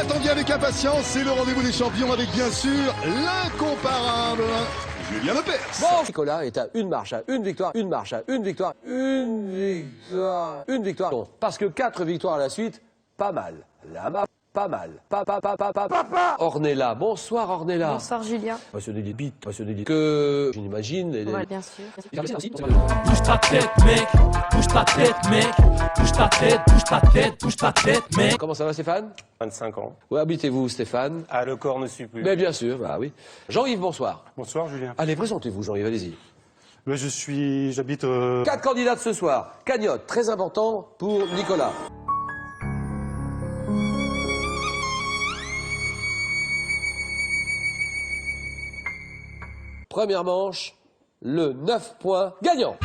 l'attendiez avec impatience, c'est le rendez-vous des champions avec bien sûr l'incomparable Julien Lepers. Bon, Nicolas est à une marche, à une victoire, une marche, à une victoire, une victoire. Bon, parce que 4 victoires à la suite, pas mal. Là-bas, pas mal. Ornella, bonsoir Ornella. Bonsoir Julien. Passionné des beats, que j'imagine. Ouais, bien sûr. Bouge ta tête, mec. Bouge ta tête, mec. Bouge ta tête, bouge ta tête, bouge ta tête, mec. Comment ça va Stéphane? 25 ans. Où habitez-vous Stéphane? Ah, le corps ne suit plus. Mais bien sûr, bah oui. Jean-Yves, bonsoir. Bonsoir Julien. Allez, présentez-vous Jean-Yves, allez-y. J'habite 4 candidats de ce soir. Cagnotte, très important pour Nicolas. Première manche, le 9 points gagnant.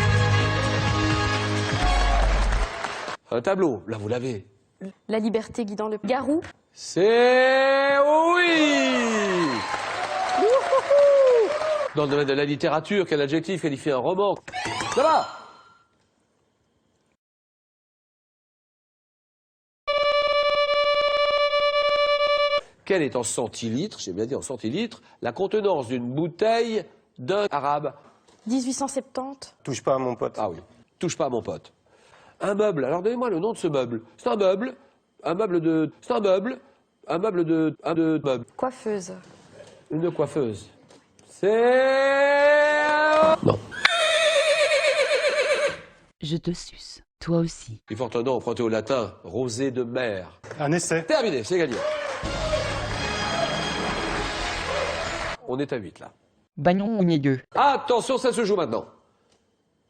Un tableau, là vous l'avez. La liberté guidant le Garou. C'est oui. Dans le domaine de la littérature, quel adjectif qualifie un roman? Ça va. Quelle est en centilitres, j'ai bien dit en centilitres, la contenance d'une bouteille d'un arabe? 1870. Touche pas à mon pote. Ah oui, touche pas à mon pote. Un meuble, alors donnez-moi le nom de ce meuble. C'est un meuble de... C'est un meuble de meuble. Coiffeuse. Une coiffeuse. C'est... Non. Je te suce, toi aussi. Il porte un nom emprunté au latin, rosée de mer. un essai. Terminé, c'est gagné. On est à 8 là. Bagnon au milieu. Attention, ça se joue maintenant.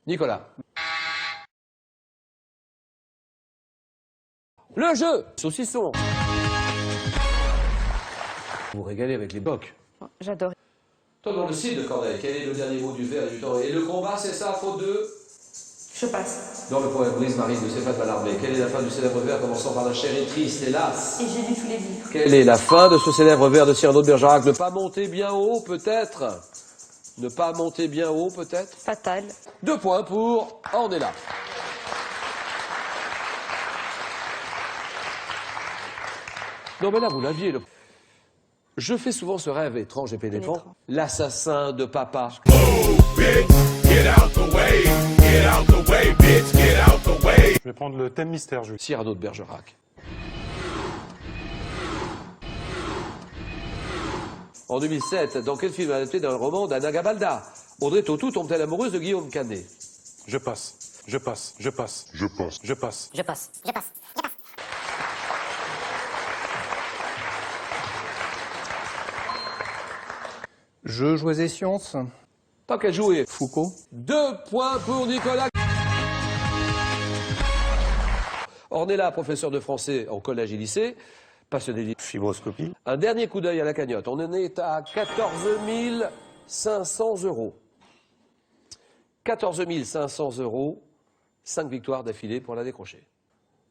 Nicolas. Le jeu saucisson. Vous régalez avec les bocs. J'adore. Toi, dans le site de Corneille, quel est le dernier mot du verre et du temps? Et le combat, c'est ça, faute de... Je passe. Dans le poème Brise Marie de Stéphane Mallarmé, quelle est la fin du célèbre vers commençant par la chérie triste, hélas? Et j'ai lu tous les livres. Quelle est la fin de ce célèbre vers de Cyrano de Bergerac? Ne pas monter bien haut, peut-être? Ne pas monter bien haut, peut-être? Fatal. 2 points pour Ornella. Non mais là, vous l'aviez. Je fais souvent ce rêve étrange et pénétrant. L'assassin de papa. Je vais prendre le thème mystère, Julien. Cyrano de Bergerac. En 2007, dans quel film adapté d'un roman d'Anna Gabalda, Audrey Tautou tombe-t-elle amoureuse de Guillaume Canet? Je passe. Je passe. Je passe. Je passe. Je passe. Je passe. Je passe. Je choisis science. Tant qu'à jouer. Foucault. 2 points pour Nicolas. Ornella, professeur de français en collège et lycée, passionné de Fibroscopie. un dernier coup d'œil à la cagnotte. On en est à 14 500 €. 14 500 €, 5 victoires d'affilée pour la décrocher.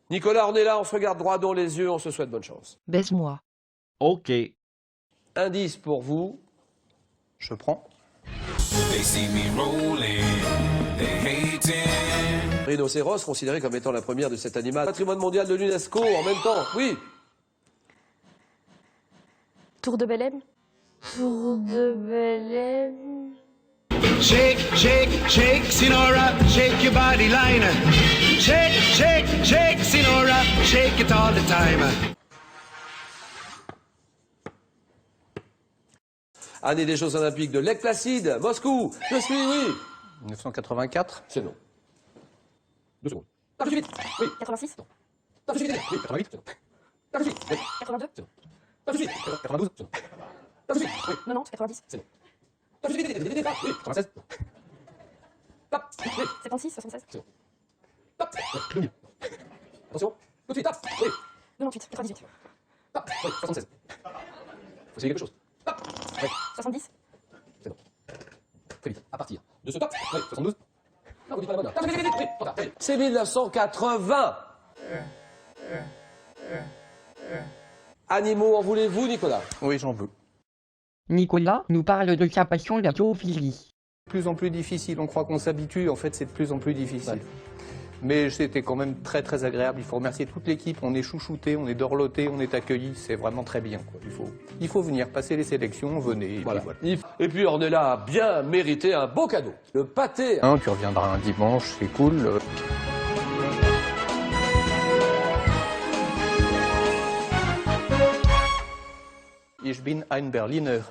Nicolas, Ornella, on se regarde droit dans les yeux, on se souhaite bonne chance. Baise-moi. Ok. Indice pour vous. Je prends. Rhinocéros, considéré comme étant la première de cet animal. Patrimoine mondial de l'UNESCO en même temps. Oui. Tour de Belém. Tour de Belém. Shake, shake, shake, Sinora, shake your body line. Shake, shake, shake, Sinora, shake it all the time. Année des Jeux Olympiques de Lake Placide, Moscou. Je suis, oui. 1984. C'est non. 2 secondes. Ah, je suis vite. Oui. 86. Non. Ah, je suis vite. Oui. 88. C'est non. Ah, je suis vite. Oui. 82. C'est non. Ah, je suis vite. 92. C'est non. Ah, je suis vite. Oui. 90. 90. C'est non. Ah, je suis vite. Oui. 96. Hop. Oui. 76. 76. C'est non. Hop. Oui. Attention. Tout de suite. Hop. Oui. 98. 98. Hop. Oui. 76. Faut essayer quelque chose. Hop. Oui. 70. C'est non. Très vite. À partir de ce top. Oui. 72. Non, vous dites pas la bonne. Ah, je vais vite. Oui. Trop tard. Oui. C'est 1980. Animaux, en voulez-vous, Nicolas? Oui, j'en veux. Nicolas nous parle de sa passion, la zoophilie. De plus en plus difficile. On croit qu'on s'habitue. En fait, c'est de plus en plus difficile. Mais c'était quand même très très agréable. Il faut remercier toute l'équipe. On est chouchouté, on est dorloté, on est accueilli. C'est vraiment très bien, quoi. Il faut venir passer les sélections, venez. Et Voilà. puis voilà. Et puis on est là à bien mériter un beau cadeau. Le pâté. Hein, tu reviendras un dimanche, c'est cool. Ich bin ein Berliner.